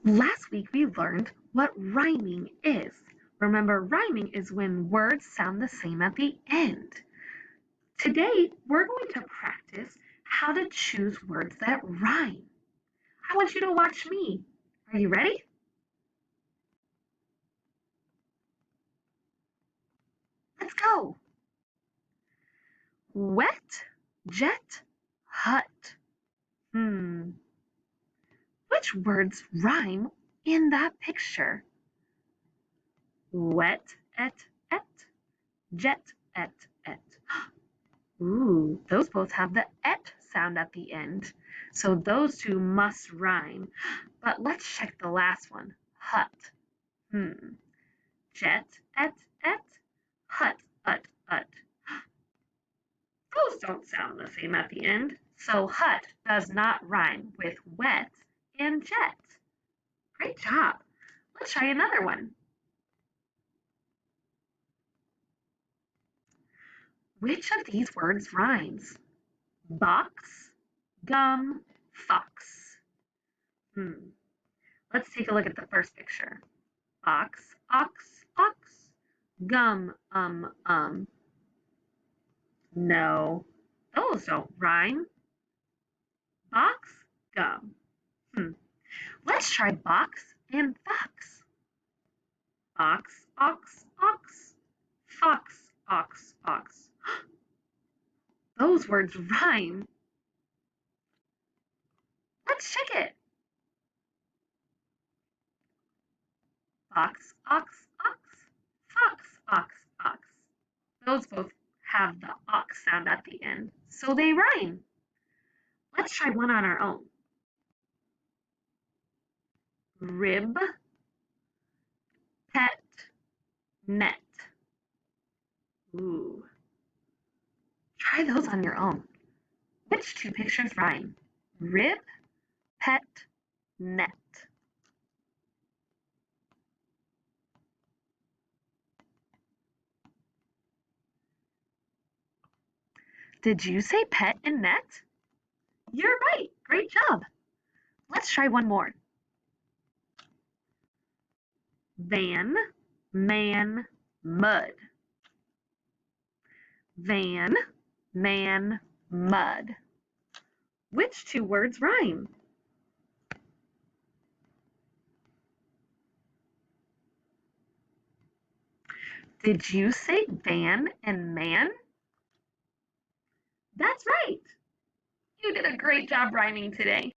Last week we learned what rhyming is. Remember, rhyming is when words sound the same at the end. Today we're going to practice how to choose words that rhyme. I want you to watch me. Are you ready? Let's go. Wet, jet, hut. Which words rhyme in that picture? Wet, et, jet, et. Ooh, those both have the et sound at the end. So those two must rhyme. But let's check the last one. Hut. Jet, et, hut, ut. Those don't sound the same at the end. So hut does not rhyme with wet and jet. Great job. Let's try another one. Which of these words rhymes? Box, gum, fox. Let's take a look at the first picture. Box, ox, gum, No, those don't rhyme. Box, gum. Let's try box and fox. Box, ox, fox, ox. Those words rhyme. Let's check it. Fox, ox, fox, ox. Those both have the ox sound at the end, so they rhyme. Let's try one on our own. Rib, pet, net. Ooh. Try those on your own. Which two pictures rhyme? Rib, pet, net. Did you say pet and net? You're right. Great job. Let's try one more. Van, man, mud. Van, man, mud. Which two words rhyme? Did you say van and man? That's right. You did a great job rhyming today.